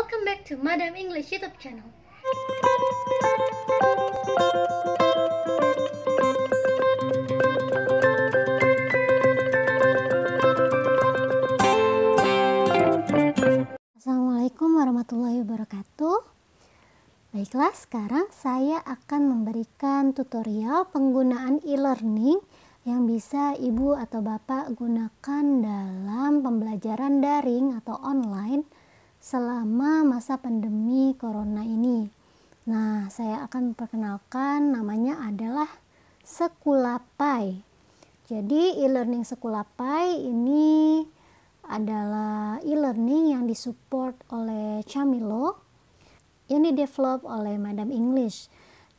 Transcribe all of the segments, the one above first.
welcome back to Madam English YouTube channel. Assalamualaikum warahmatullahi wabarakatuh. Baiklah, sekarang saya akan memberikan tutorial penggunaan e-learning yang bisa ibu atau bapak gunakan dalam pembelajaran daring atau online selama masa pandemi corona ini. Nah, saya akan memperkenalkan, namanya adalah Sekolah.pai. Jadi e-learning Sekolah.pai ini adalah e-learning yang disupport oleh Camilo, yang didevelop oleh Madam English.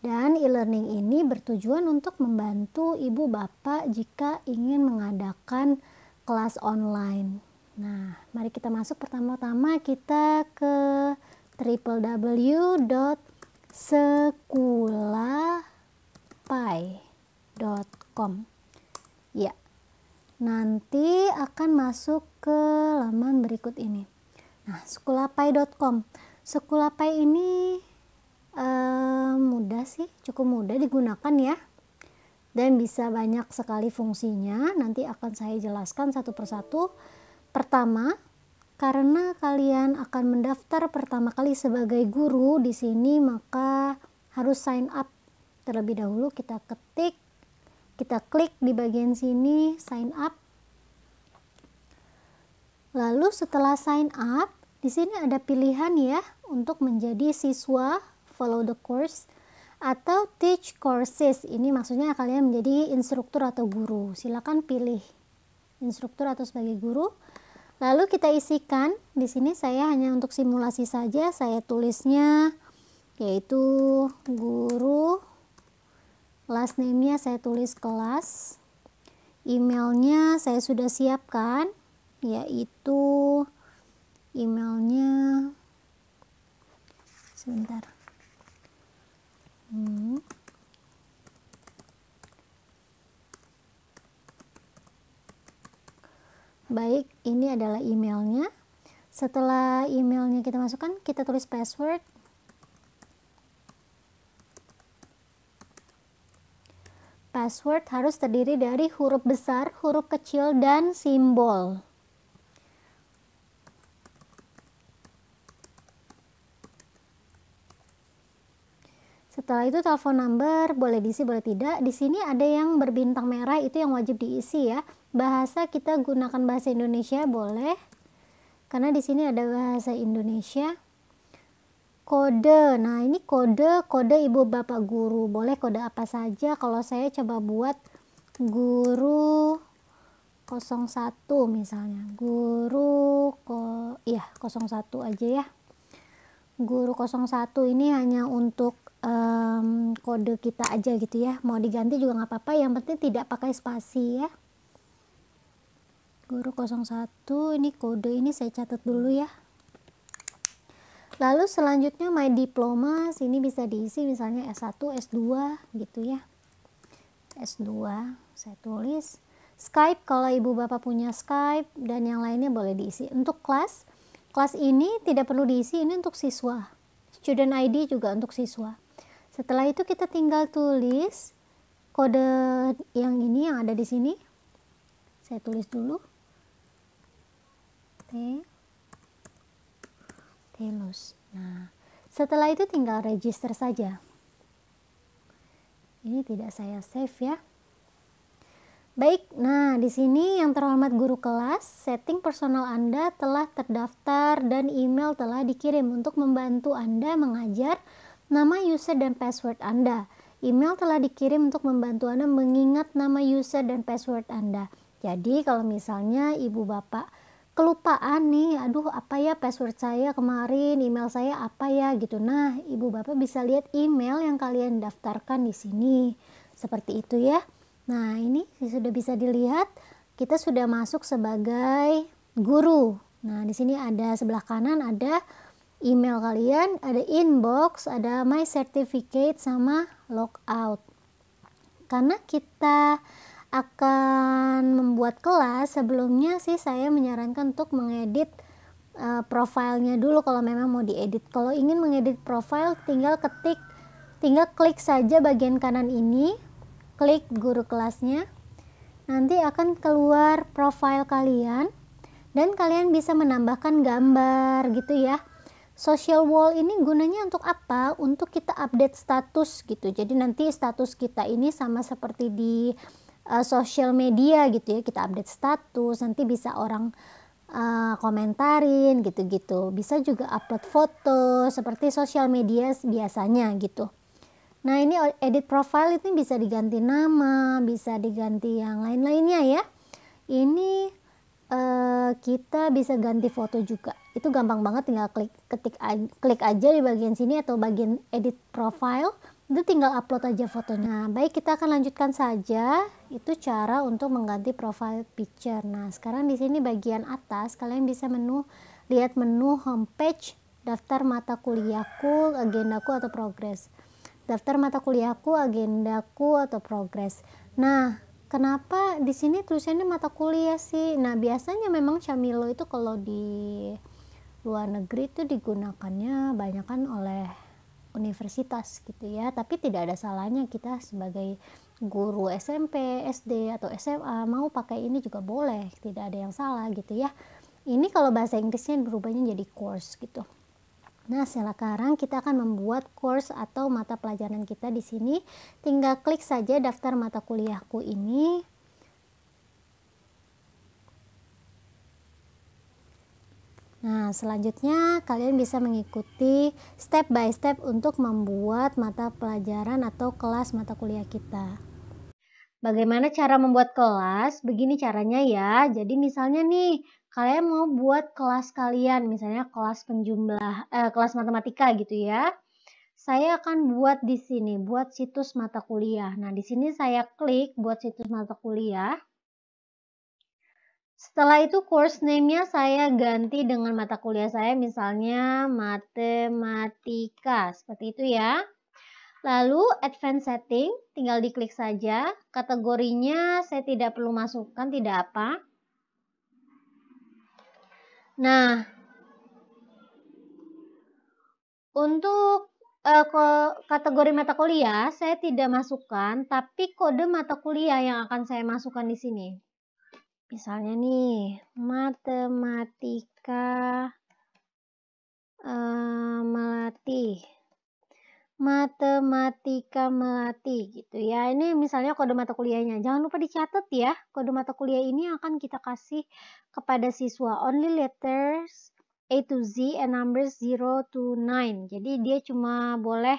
Dan e-learning ini bertujuan untuk membantu ibu bapak jika ingin mengadakan kelas online. Nah, mari kita masuk. Pertama-tama kita ke www.sekolah.pai.com. Ya, nanti akan masuk ke laman berikut ini. Nah, sekolah.pai.com. Sekolah.pai ini mudah sih, cukup mudah digunakan ya. Dan bisa banyak sekali fungsinya. Nanti akan saya jelaskan satu persatu. Pertama, karena kalian akan mendaftar pertama kali sebagai guru di sini, maka harus sign up terlebih dahulu. Kita klik di bagian sini sign up. Lalu setelah sign up, di sini ada pilihan ya untuk menjadi siswa follow the course atau teach courses. Ini maksudnya kalian menjadi instruktur atau guru. Silakan pilih instruktur atau sebagai guru. Lalu kita isikan. Di sini saya hanya untuk simulasi saja. Saya tulisnya yaitu guru. Last name-nya saya tulis kelas. Emailnya saya sudah siapkan, yaitu emailnya sebentar. Baik, ini adalah emailnya. Setelah emailnya kita masukkan, kita tulis password. Password harus terdiri dari huruf besar, huruf kecil, dan simbol. Setelah itu telepon number, boleh diisi boleh tidak. Di sini ada yang berbintang merah, itu yang wajib diisi ya. Bahasa kita gunakan bahasa Indonesia boleh, karena di sini ada bahasa Indonesia. Kode, nah ini kode ibu bapak guru, boleh kode apa saja. Kalau saya coba buat guru 01 misalnya, guru 01 aja ya. Guru 01 ini hanya untuk kode kita aja gitu ya. Mau diganti juga nggak apa-apa, yang penting tidak pakai spasi ya. Guru 01, ini kode ini saya catat dulu ya. Lalu selanjutnya my diploma, sini bisa diisi misalnya S1, S2 gitu ya. S2 saya tulis. Skype, kalau ibu bapak punya Skype, dan yang lainnya boleh diisi. Untuk kelas ini tidak perlu diisi, ini untuk siswa. Student ID juga untuk siswa. Setelah itu kita tinggal tulis kode yang ini yang ada di sini. Saya tulis dulu. Telus. Nah, setelah itu tinggal register saja. Ini tidak saya save ya. Baik, nah di sini yang terhormat guru kelas, setting personal Anda telah terdaftar dan email telah dikirim untuk membantu Anda mengajar nama user dan password Anda. Email telah dikirim untuk membantu Anda mengingat nama user dan password Anda. Jadi kalau misalnya ibu bapak kelupaan nih, aduh apa ya password saya kemarin, email saya apa ya gitu. Nah, ibu bapak bisa lihat email yang kalian daftarkan di sini. Seperti itu ya. Nah, ini sudah bisa dilihat kita sudah masuk sebagai guru. Nah, di sini ada sebelah kanan ada email kalian, ada inbox, ada my certificate sama logout. Karena kita akan membuat kelas, sebelumnya sih saya menyarankan untuk mengedit profilnya dulu kalau memang mau diedit. Kalau ingin mengedit profile, tinggal klik saja bagian kanan ini, klik guru kelasnya. Nanti akan keluar profile kalian dan kalian bisa menambahkan gambar gitu ya. Social wall ini gunanya untuk apa? Untuk kita update status gitu. Jadi nanti status kita ini sama seperti di social media gitu ya. Kita update status, nanti bisa orang komentarin gitu-gitu. Bisa juga upload foto seperti sosial media biasanya gitu. Nah, ini edit profile itu bisa diganti nama, bisa diganti yang lain-lainnya ya. Ini kita bisa ganti foto juga. Itu gampang banget, tinggal klik aja di bagian sini atau bagian edit profile. Itu tinggal upload aja fotonya. Nah, baik, kita akan lanjutkan saja. Itu cara untuk mengganti profile picture. Nah, sekarang di sini bagian atas kalian bisa lihat menu homepage, daftar mata kuliahku, agendaku atau progres. Daftar mata kuliahku, agendaku atau progres. Nah, kenapa di sini tulisannya mata kuliah sih? Nah, biasanya memang Camilo itu kalau di luar negeri itu digunakannya banyakan oleh universitas gitu ya, tapi tidak ada salahnya kita sebagai guru SMP, SD atau SMA mau pakai ini juga boleh, tidak ada yang salah gitu ya. Ini kalau bahasa Inggrisnya berubahnya jadi course gitu. Nah, sekarang kita akan membuat course atau mata pelajaran kita di sini. Tinggal klik saja daftar mata kuliahku ini. Nah, selanjutnya kalian bisa mengikuti step by step untuk membuat mata pelajaran atau kelas mata kuliah kita. Bagaimana cara membuat kelas? Begini caranya ya. Jadi misalnya nih, kalian mau buat kelas kalian, misalnya kelas kelas matematika gitu ya. Saya akan buat di sini, buat situs mata kuliah. Nah, di sini saya klik buat situs mata kuliah. Setelah itu course name-nya saya ganti dengan mata kuliah saya, misalnya matematika, seperti itu ya. Lalu advanced setting, tinggal diklik saja. Kategorinya saya tidak perlu masukkan, tidak apa. Nah, untuk kategori mata kuliah saya tidak masukkan, tapi kode mata kuliah yang akan saya masukkan di sini. Misalnya nih, matematika melati. Matematika melati gitu ya. Ini misalnya kode mata kuliahnya. Jangan lupa dicatat ya. Kode mata kuliah ini akan kita kasih kepada siswa. Only letters A to Z and numbers 0 to 9. Jadi dia cuma boleh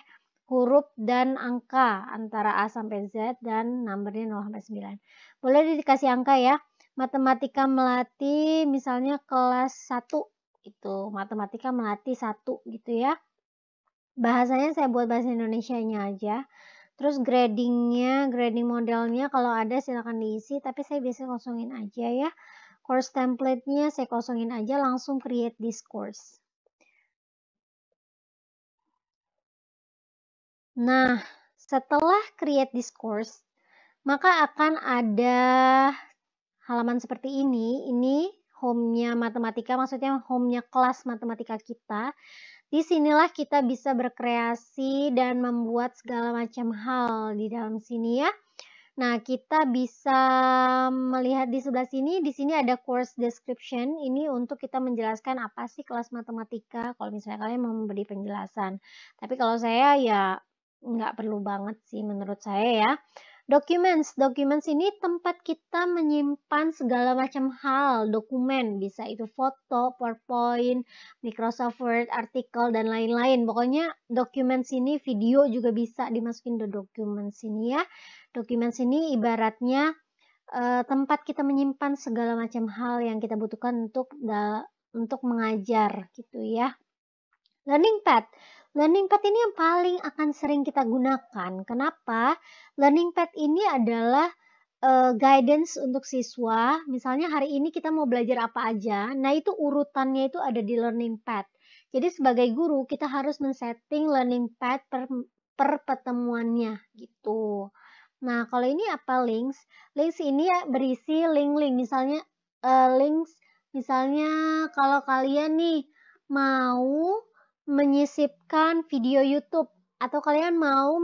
huruf dan angka antara A sampai Z dan numbernya 0 sampai 9. Boleh dikasih angka ya. Matematika melati misalnya kelas 1 itu. Matematika melati 1 gitu ya. Bahasanya saya buat bahasa Indonesianya aja. Terus grading modelnya kalau ada silakan diisi, tapi saya biasa kosongin aja ya. Course template-nya saya kosongin aja, langsung create this course. Nah, setelah create this course, maka akan ada halaman seperti ini. Ini home-nya matematika, maksudnya home-nya kelas matematika kita. Disinilah kita bisa berkreasi dan membuat segala macam hal di dalam sini ya. Nah, kita bisa melihat di sebelah sini, di sini ada course description. Ini untuk kita menjelaskan apa sih kelas matematika, kalau misalnya kalian mau memberi penjelasan. Tapi kalau saya ya nggak perlu banget sih menurut saya ya. Documents ini tempat kita menyimpan segala macam hal, dokumen, bisa itu foto, PowerPoint, Microsoft Word, artikel, dan lain-lain. Pokoknya documents ini video juga bisa dimasukin ke documents ini ya. Documents ini ibaratnya tempat kita menyimpan segala macam hal yang kita butuhkan untuk mengajar gitu ya. Learning Pad. Learning Pad ini yang paling akan sering kita gunakan. Kenapa? Learning Pad ini adalah guidance untuk siswa. Misalnya hari ini kita mau belajar apa aja. Nah, itu urutannya itu ada di Learning Pad. Jadi sebagai guru kita harus men-setting Learning Pad per pertemuannya gitu. Nah, kalau ini apa links? Links ini ya berisi link-link. Misalnya links Misalnya kalau kalian nih mau menyisipkan video YouTube atau kalian mau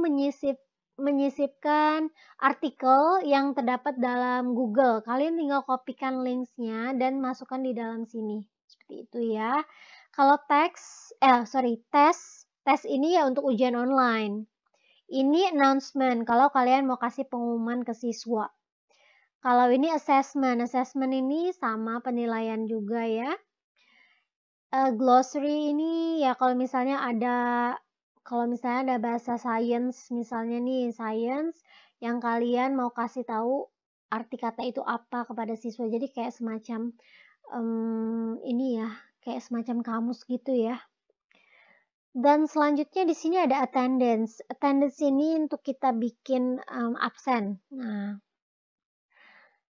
menyisipkan artikel yang terdapat dalam Google, kalian tinggal kopikan linksnya dan masukkan di dalam sini. Seperti itu ya. Kalau tes ini ya untuk ujian online. Ini announcement kalau kalian mau kasih pengumuman ke siswa. Kalau ini assessment ini sama penilaian juga ya. Glossary ini ya kalau misalnya ada bahasa science, misalnya nih science yang kalian mau kasih tahu arti kata itu apa kepada siswa. Jadi kayak semacam ini ya, kayak semacam kamus gitu ya. Dan selanjutnya di sini ada attendance. Attendance ini untuk kita bikin absen. Nah,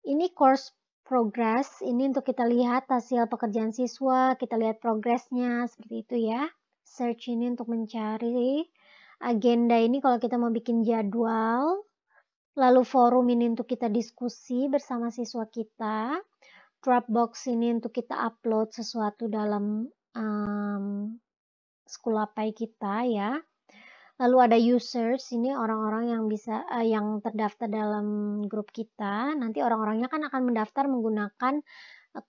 ini course progress, ini untuk kita lihat hasil pekerjaan siswa, kita lihat progresnya, seperti itu ya. Search ini untuk mencari. Agenda ini kalau kita mau bikin jadwal. Lalu forum ini untuk kita diskusi bersama siswa kita. Dropbox ini untuk kita upload sesuatu dalam Schoolopai kita ya. Lalu ada users, ini orang-orang yang yang terdaftar dalam grup kita. Nanti orang-orangnya kan akan mendaftar menggunakan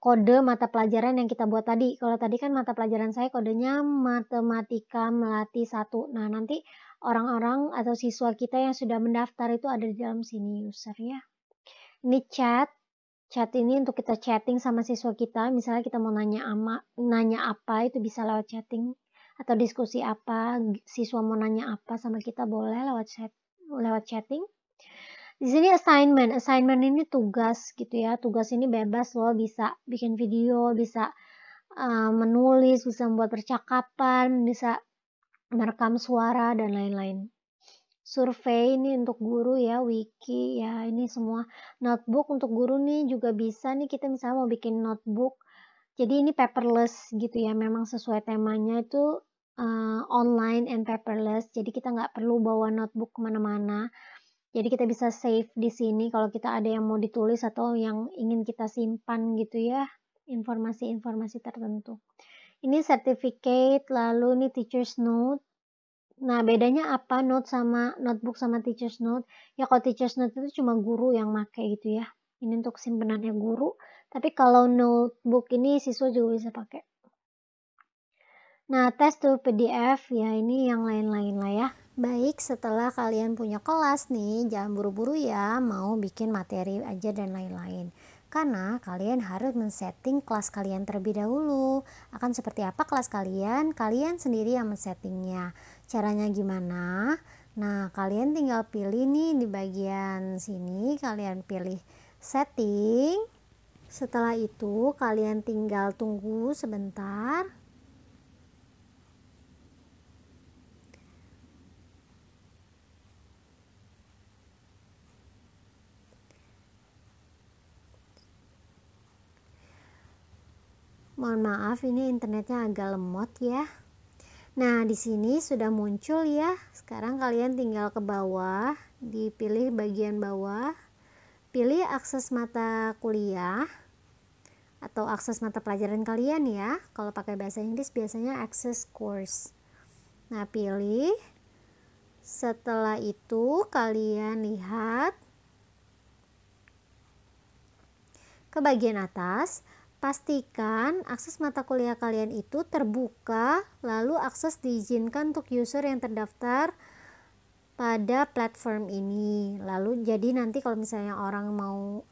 kode mata pelajaran yang kita buat tadi. Kalau tadi kan mata pelajaran saya kodenya Matematika Melati 1. Nah, nanti orang-orang atau siswa kita yang sudah mendaftar itu ada di dalam sini user ya. Ini chat. Chat ini untuk kita chatting sama siswa kita. Misalnya kita mau nanya apa itu bisa lewat chatting. Atau diskusi apa, siswa mau nanya apa sama kita boleh lewat chatting. Di sini assignment ini tugas gitu ya. Tugas ini bebas loh, bisa bikin video, bisa menulis, bisa membuat percakapan, bisa merekam suara dan lain-lain. Survei ini untuk guru ya, wiki ya, ini semua. Notebook untuk guru nih juga bisa nih, kita misalnya mau bikin notebook. Jadi ini paperless gitu ya, memang sesuai temanya itu online and paperless. Jadi kita nggak perlu bawa notebook kemana-mana. Jadi kita bisa save di sini kalau kita ada yang mau ditulis atau yang ingin kita simpan gitu ya, informasi-informasi tertentu. Ini certificate, lalu ini teacher's note. Nah, bedanya apa notebook sama teacher's note? Ya kalau teacher's note itu cuma guru yang pakai gitu ya. Ini untuk simpenannya guru. Tapi kalau notebook ini siswa juga bisa pakai. Nah, tes to PDF ya ini yang lain-lain lah ya. Baik, setelah kalian punya kelas nih, jangan buru-buru ya mau bikin materi aja dan lain-lain. Karena kalian harus men-setting kelas kalian terlebih dahulu. Akan seperti apa kelas kalian? Kalian sendiri yang men-settingnya. Caranya gimana? Nah, kalian tinggal pilih nih di bagian sini, kalian pilih setting. Setelah itu, kalian tinggal tunggu sebentar. Mohon maaf, ini internetnya agak lemot ya. Nah, di sini sudah muncul ya. Sekarang kalian tinggal ke bawah, dipilih bagian bawah, pilih akses mata kuliah atau akses mata pelajaran kalian ya. Kalau pakai bahasa Inggris biasanya access course. Nah, pilih. Setelah itu kalian lihat ke bagian atas. Pastikan akses mata kuliah kalian itu terbuka, lalu akses diizinkan untuk user yang terdaftar pada platform ini. Lalu jadi nanti kalau misalnya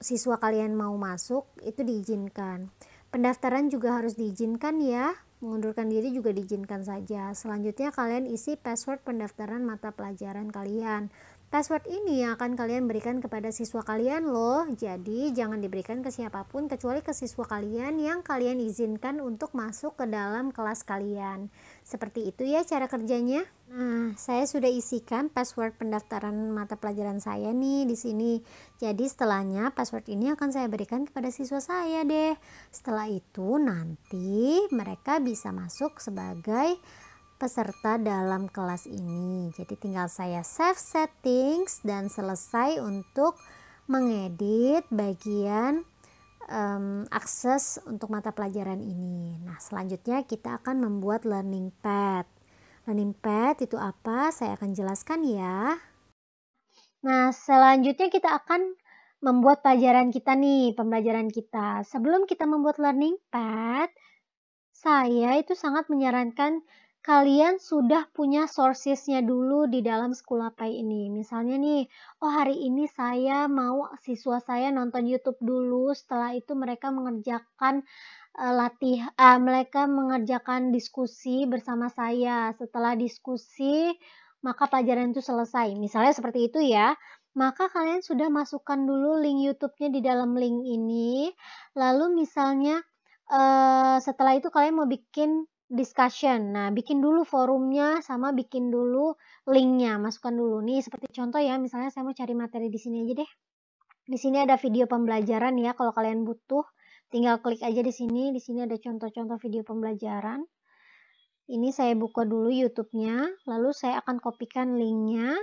siswa kalian mau masuk, itu diizinkan. Pendaftaran juga harus diizinkan ya, mengundurkan diri juga diizinkan saja. Selanjutnya kalian isi password pendaftaran mata pelajaran kalian. Password ini yang akan kalian berikan kepada siswa kalian loh. Jadi jangan diberikan ke siapapun kecuali ke siswa kalian yang kalian izinkan untuk masuk ke dalam kelas kalian. Seperti itu ya cara kerjanya. Nah, saya sudah isikan password pendaftaran mata pelajaran saya nih di sini. Jadi setelahnya password ini akan saya berikan kepada siswa saya deh. Setelah itu nanti mereka bisa masuk sebagai peserta dalam kelas ini. Jadi tinggal saya save settings dan selesai untuk mengedit bagian akses untuk mata pelajaran ini. Nah, selanjutnya kita akan membuat learning pad. Learning pad itu apa? Saya akan jelaskan ya. Nah, selanjutnya kita akan membuat pelajaran kita nih, pembelajaran kita. Sebelum kita membuat learning pad, saya itu sangat menyarankan kalian sudah punya sourcesnya dulu di dalam Schoolapay ini. Misalnya nih, oh hari ini saya mau siswa saya nonton YouTube dulu, setelah itu mereka mengerjakan mereka mengerjakan diskusi bersama saya. Setelah diskusi, maka pelajaran itu selesai. Misalnya seperti itu ya. Maka kalian sudah masukkan dulu link YouTube-nya di dalam link ini. Lalu misalnya setelah itu kalian mau bikin discussion. Nah, bikin dulu forumnya sama bikin dulu linknya. Masukkan dulu nih seperti contoh ya. Misalnya saya mau cari materi di sini aja deh. Di sini ada video pembelajaran ya. Kalau kalian butuh, tinggal klik aja di sini. Di sini ada contoh-contoh video pembelajaran. Ini saya buka dulu YouTube-nya. Lalu saya akan kopikan linknya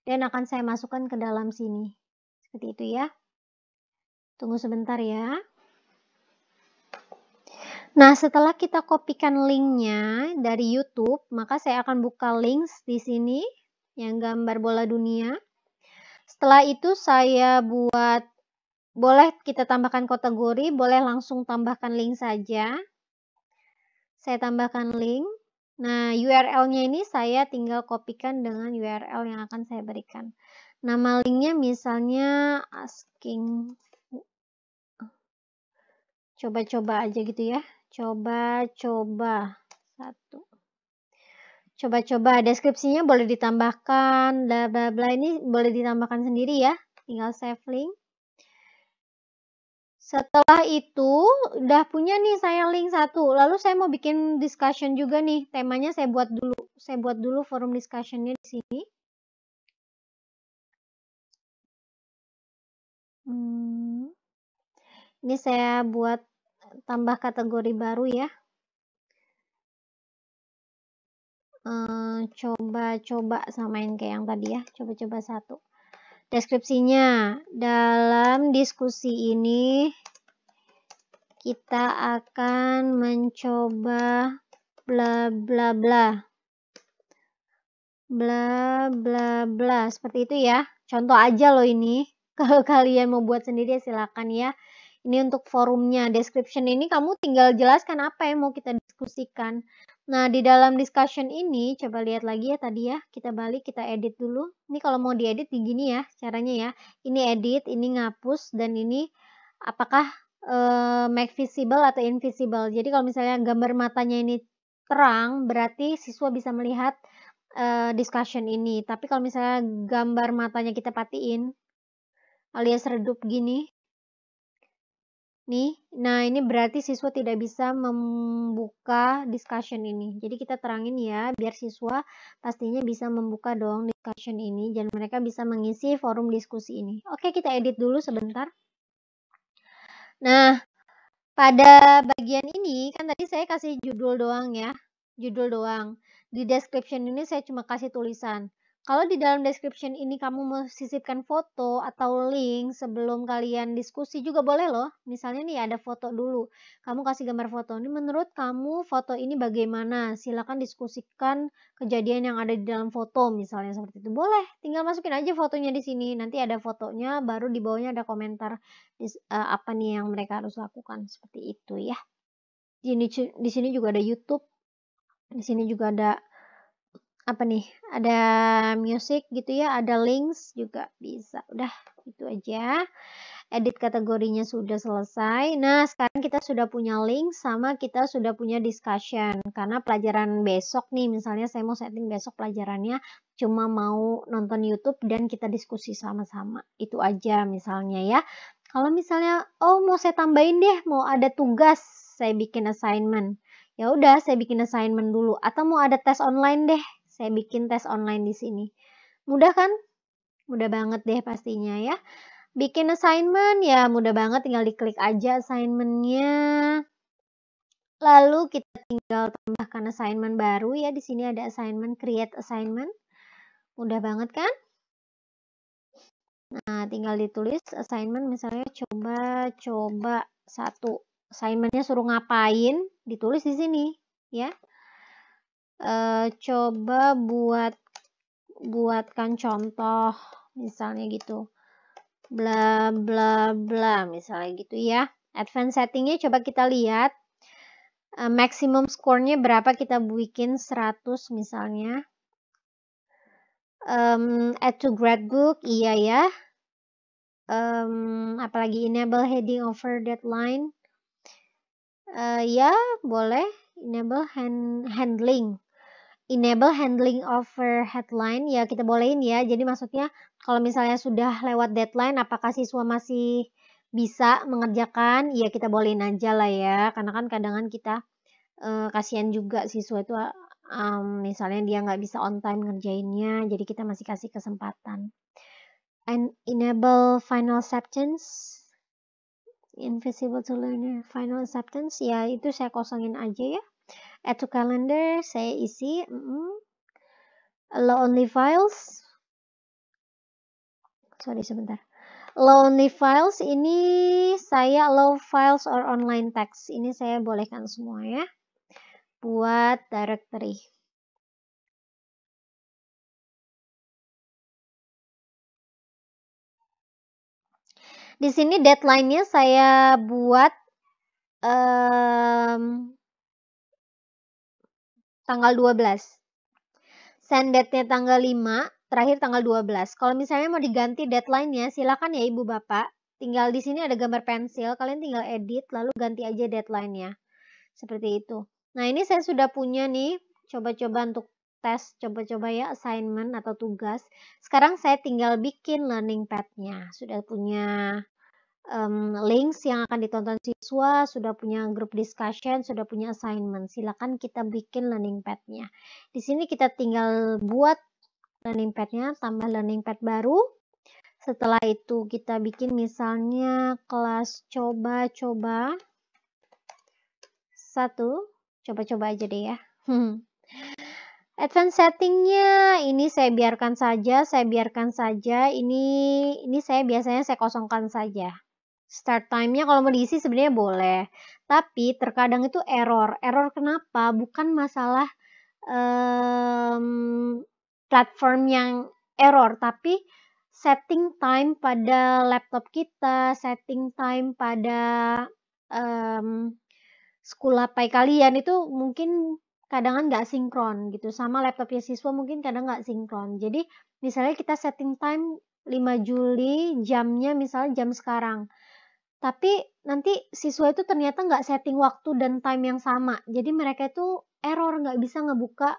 dan akan saya masukkan ke dalam sini. Seperti itu ya. Tunggu sebentar ya. Nah, setelah kita kopikan linknya dari YouTube, maka saya akan buka links di sini yang gambar bola dunia. Setelah itu saya buat, boleh kita tambahkan kategori, boleh langsung tambahkan link saja. Saya tambahkan link. Nah, URL-nya ini saya tinggal kopikan dengan URL yang akan saya berikan. Nama linknya misalnya asking, coba-coba aja gitu ya. Coba-coba satu. Coba-coba deskripsinya boleh ditambahkan, bla bla bla, ini boleh ditambahkan sendiri ya. Tinggal save link. Setelah itu udah punya nih saya link satu. Lalu saya mau bikin discussion juga nih. Temanya saya buat dulu. Saya buat dulu forum discussionnya di sini. Ini saya buat tambah kategori baru ya. Coba-coba samain kayak yang tadi ya. Coba-coba satu. Deskripsinya, dalam diskusi ini kita akan mencoba bla bla bla. Bla bla bla. Seperti itu ya. Contoh aja loh ini. Kalau kalian mau buat sendiri silakan ya. Ini untuk forumnya. Description ini kamu tinggal jelaskan apa yang mau kita diskusikan. Nah, di dalam discussion ini, coba lihat lagi ya tadi ya. Kita balik, kita edit dulu. Ini kalau mau diedit begini ya caranya ya. Ini edit, ini ngapus, dan ini apakah make visible atau invisible. Jadi kalau misalnya gambar matanya ini terang, berarti siswa bisa melihat discussion ini. Tapi kalau misalnya gambar matanya kita patiin, alias redup gini, nih, nah ini berarti siswa tidak bisa membuka discussion ini. Jadi kita terangin ya, biar siswa pastinya bisa membuka dong discussion ini, dan mereka bisa mengisi forum diskusi ini. Oke, kita edit dulu sebentar. Nah, pada bagian ini, kan tadi saya kasih judul doang ya, judul doang. Di description ini saya cuma kasih tulisan. Kalau di dalam description ini kamu mau sisipkan foto atau link sebelum kalian diskusi juga boleh loh. Misalnya nih ada foto dulu. Kamu kasih gambar foto. Ini menurut kamu foto ini bagaimana? Silakan diskusikan kejadian yang ada di dalam foto misalnya seperti itu. Boleh, tinggal masukin aja fotonya di sini. Nanti ada fotonya, baru di bawahnya ada komentar apa nih yang mereka harus lakukan seperti itu ya. Di sini juga ada YouTube. Di sini juga ada apa nih, ada music gitu ya, ada links juga bisa. Udah itu aja. Edit kategorinya sudah selesai. Nah, sekarang kita sudah punya link sama kita sudah punya discussion. Karena pelajaran besok nih, misalnya saya mau setting besok pelajarannya cuma mau nonton YouTube dan kita diskusi sama-sama. Itu aja misalnya ya. Kalau misalnya oh mau saya tambahin deh, mau ada tugas, saya bikin assignment. Ya udah, saya bikin assignment dulu atau mau ada tes online deh. Saya bikin tes online di sini. Mudah kan? Mudah banget deh pastinya ya. Bikin assignment ya mudah banget, tinggal diklik aja assignmentnya. Lalu kita tinggal tambahkan assignment baru ya. Di sini ada assignment, create assignment. Mudah banget kan? Nah, tinggal ditulis assignment misalnya coba 1. Assignmentnya suruh ngapain, ditulis di sini ya. Coba buatkan contoh misalnya gitu. Bla bla bla misalnya gitu ya. Advanced settingnya coba kita lihat. Maximum score-nya berapa, kita bikin 100 misalnya. Add to gradebook, iya ya. Apalagi enable heading over deadline. Ya boleh. Enable handling over headline, ya kita bolehin ya. Jadi maksudnya kalau misalnya sudah lewat deadline, apakah siswa masih bisa mengerjakan, ya kita bolehin aja lah ya. Karena kan kadang kita kasihan juga siswa itu misalnya dia nggak bisa on time ngerjainnya, jadi kita masih kasih kesempatan. And enable final acceptance, invisible to learner, final acceptance, ya itu saya kosongin aja ya. Add to calendar saya isi. Allow only files, sorry sebentar. Allow only files ini saya allow files or online text, ini saya bolehkan semua ya. Buat directory. Di sini deadline-nya saya buat tanggal 12. Send date-nya tanggal 5, terakhir tanggal 12. Kalau misalnya mau diganti deadline-nya, silakan ya Ibu Bapak. Tinggal di sini ada gambar pensil, kalian tinggal edit lalu ganti aja deadline-nya. Seperti itu. Nah, ini saya sudah punya nih, coba-coba untuk tes, coba-coba ya assignment atau tugas. Sekarang saya tinggal bikin learning pad-nya. Sudah punya links yang akan ditonton siswa, sudah punya group discussion, sudah punya assignment. Silakan kita bikin learning pad-nya. Di sini kita tinggal buat learning pad-nya, tambah learning pad baru. Setelah itu kita bikin misalnya kelas coba-coba 1. Coba-coba aja deh ya. Advanced settingnya ini saya biarkan saja, Ini saya biasanya saya kosongkan saja. Start time-nya kalau mau diisi sebenarnya boleh, tapi terkadang itu error. Error kenapa? Bukan masalah platform yang error, tapi setting time pada laptop kita, setting time pada school Pi kalian itu mungkin kadang nggak sinkron gitu, sama laptopnya siswa mungkin kadang nggak sinkron. Jadi misalnya kita setting time 5 Juli, jamnya misalnya jam sekarang. Tapi nanti siswa itu ternyata nggak setting waktu dan time yang sama. Jadi mereka itu error, nggak bisa ngebuka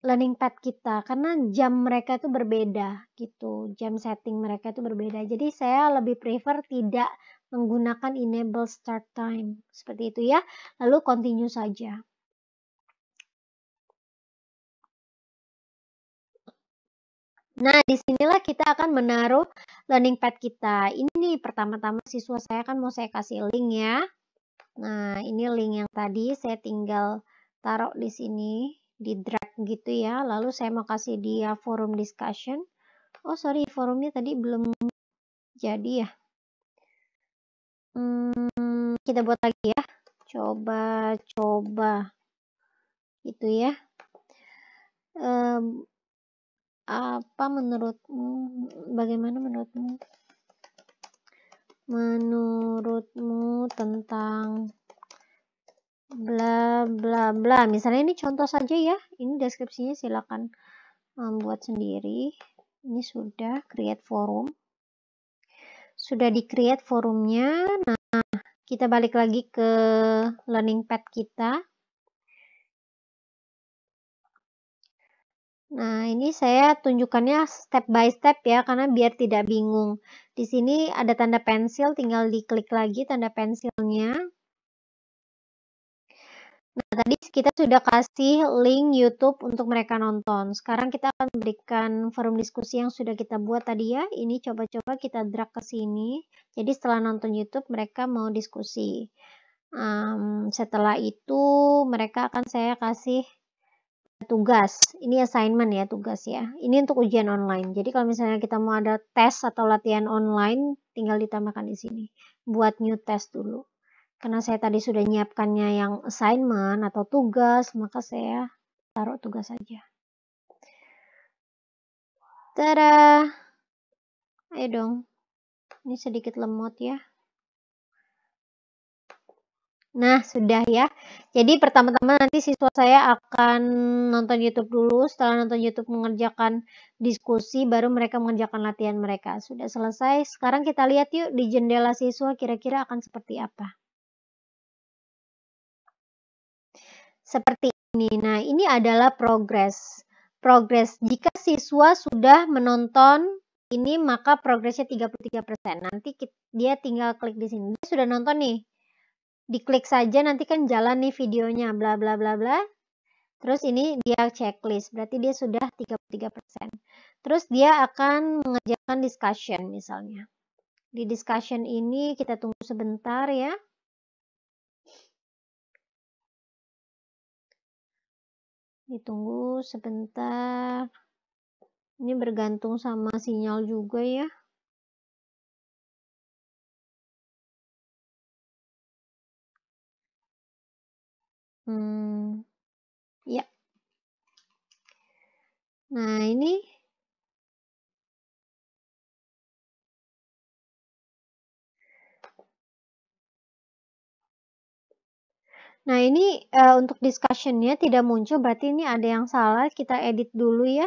learning pad kita. Karena jam mereka itu berbeda gitu. Jam setting mereka itu berbeda. Jadi saya lebih prefer tidak menggunakan enable start time. Seperti itu ya. Lalu continue saja. Nah, disinilah kita akan menaruh learning pad kita. Ini nih pertama-tama siswa saya kan mau saya kasih link ya. Nah, ini link yang tadi saya tinggal taruh di sini, di drag gitu ya. Lalu saya mau kasih dia forum discussion. Oh, sorry, forumnya tadi belum jadi ya. Kita buat lagi ya. Coba-coba. Gitu ya. Apa menurutmu? Bagaimana menurutmu? Menurutmu tentang bla bla bla. Misalnya ini contoh saja ya. Ini deskripsinya silakan buat sendiri. Ini sudah create forum. Sudah di create forumnya. Nah, kita balik lagi ke learning pad kita. Nah, ini saya tunjukkannya step by step ya, karena biar tidak bingung. Di sini ada tanda pensil, tinggal diklik lagi tanda pensilnya. Nah, tadi kita sudah kasih link YouTube untuk mereka nonton. Sekarang kita akan berikan forum diskusi yang sudah kita buat tadi ya. Ini coba-coba kita drag ke sini. Jadi setelah nonton YouTube, mereka mau diskusi. Setelah itu, mereka akan saya kasih tugas. Ini assignment ya, tugas ya. Ini untuk ujian online. Jadi kalau misalnya kita mau ada tes atau latihan online, tinggal ditambahkan di sini. Buat new test dulu. Karena saya tadi sudah nyiapkannya yang assignment atau tugas, maka saya taruh tugas saja. Tada! Ayo dong. Ini sedikit lemot ya. Nah, sudah ya. Jadi pertama-tama nanti siswa saya akan nonton YouTube dulu. Setelah nonton YouTube mengerjakan diskusi, baru mereka mengerjakan latihan mereka. Sudah selesai. Sekarang kita lihat yuk di jendela siswa kira-kira akan seperti apa. Seperti ini. Nah, ini adalah progres. Progres. Jika siswa sudah menonton ini, maka progresnya 33%. Nanti dia tinggal klik di sini. Dia sudah nonton nih. Diklik saja nanti kan jalan nih videonya bla bla bla bla. Terus ini dia checklist, berarti dia sudah 33%. Terus dia akan mengerjakan discussion misalnya. Di discussion ini kita tunggu sebentar ya. Ditunggu sebentar. Ini bergantung sama sinyal juga ya. Ya. Nah, ini untuk discussionnya tidak muncul, berarti ini ada yang salah. Kita edit dulu ya.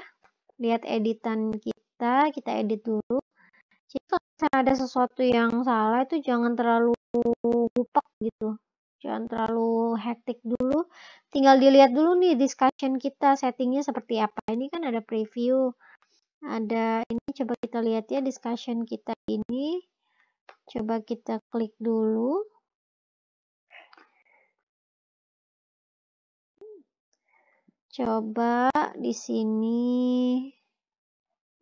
Lihat editan kita edit dulu. Jadi kalau ada sesuatu yang salah itu jangan terlalu gupak gitu. Jangan terlalu hektik dulu. Tinggal dilihat dulu nih discussion kita settingnya seperti apa. Ini kan ada preview. Ada ini, coba kita lihat ya discussion kita ini. Coba kita klik dulu. Coba di sini.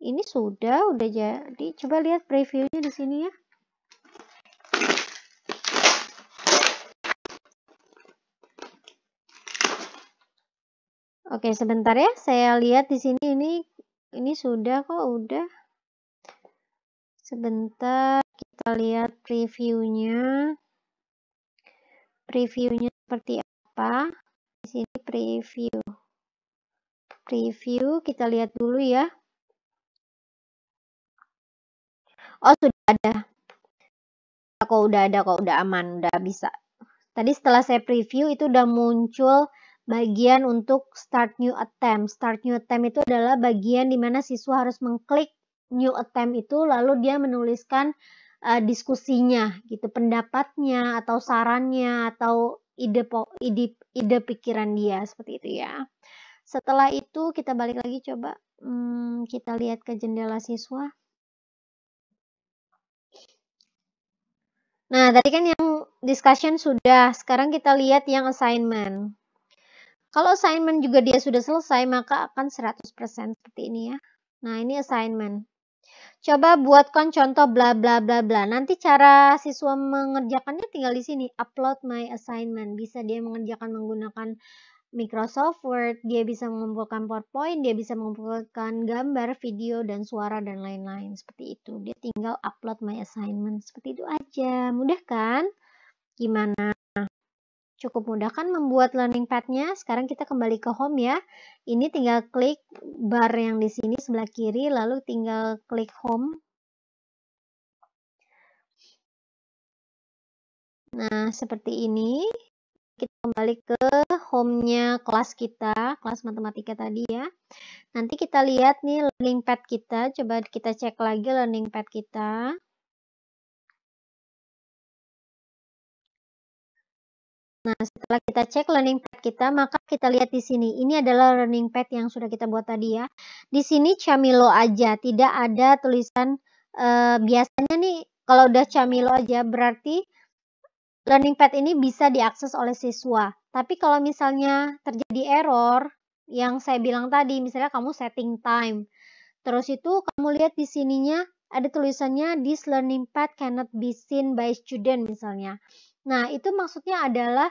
Ini sudah jadi. Coba lihat previewnya di sini ya. Oke, sebentar ya. Saya lihat di sini ini sudah kok, udah. Sebentar kita lihat previewnya. Previewnya seperti apa? Di sini preview. Preview kita lihat dulu ya. Oh, sudah ada. Kok udah ada, kok udah aman, udah bisa. Tadi setelah saya preview itu udah muncul bagian untuk start new attempt. Start new attempt itu adalah bagian di mana siswa harus mengklik new attempt itu, lalu dia menuliskan diskusinya gitu, pendapatnya atau sarannya atau ide pikiran dia, seperti itu ya. Setelah itu kita balik lagi, coba kita lihat ke jendela siswa. Nah, tadi kan yang discussion sudah, sekarang kita lihat yang assignment. Kalau assignment juga dia sudah selesai, maka akan 100% seperti ini ya. Nah, ini assignment. Coba buatkan contoh bla bla bla bla. Nanti cara siswa mengerjakannya tinggal di sini, upload my assignment. Bisa dia mengerjakan menggunakan Microsoft Word, dia bisa mengumpulkan PowerPoint, dia bisa mengumpulkan gambar, video, dan suara, dan lain-lain. Seperti itu. Dia tinggal upload my assignment. Seperti itu aja. Mudah kan? Gimana? Cukup mudah kan membuat learning pad-nya? Sekarang kita kembali ke home ya. Ini tinggal klik bar yang di sini sebelah kiri, lalu tinggal klik home. Nah, seperti ini. Kita kembali ke home-nya kelas kita, kelas matematika tadi ya. Nanti kita lihat nih learning pad kita. Coba kita cek lagi learning pad kita. Nah, setelah kita cek learning pad kita, maka kita lihat di sini. Ini adalah learning pad yang sudah kita buat tadi ya. Di sini Camilo aja, tidak ada tulisan biasanya nih kalau udah Camilo aja berarti learning pad ini bisa diakses oleh siswa. Tapi kalau misalnya terjadi error yang saya bilang tadi, misalnya kamu setting time, terus itu kamu lihat di sininya ada tulisannya this learning pad cannot be seen by student misalnya. Nah, itu maksudnya adalah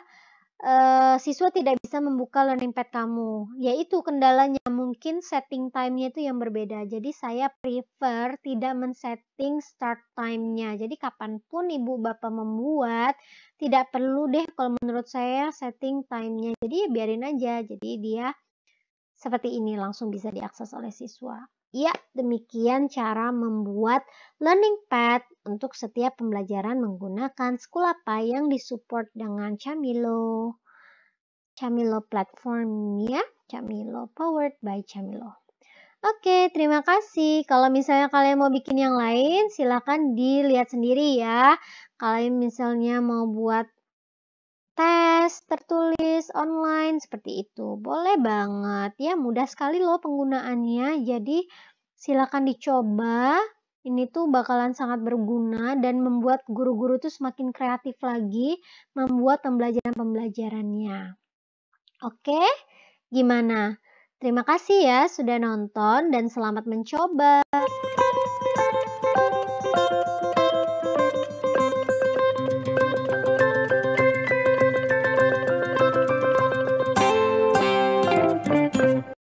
siswa tidak bisa membuka learning pad kamu. Yaitu kendalanya, mungkin setting time-nya itu yang berbeda. Jadi saya prefer tidak men-setting start time-nya. Jadi kapanpun ibu bapak membuat, tidak perlu deh kalau menurut saya setting time-nya. Jadi biarin aja. Jadi dia seperti ini langsung bisa diakses oleh siswa. Ya, demikian cara membuat learning pad untuk setiap pembelajaran menggunakan Schoolapa yang disupport dengan Camilo. Camilo platform ya, Camilo powered by Camilo. Oke, terima kasih. Kalau misalnya kalian mau bikin yang lain, silakan dilihat sendiri ya. Kalian misalnya mau buat tes tertulis online seperti itu, boleh banget ya, mudah sekali loh penggunaannya. Jadi silakan dicoba, ini tuh bakalan sangat berguna dan membuat guru-guru tuh semakin kreatif lagi membuat pembelajarannya. Oke, gimana? Terima kasih ya sudah nonton dan selamat mencoba.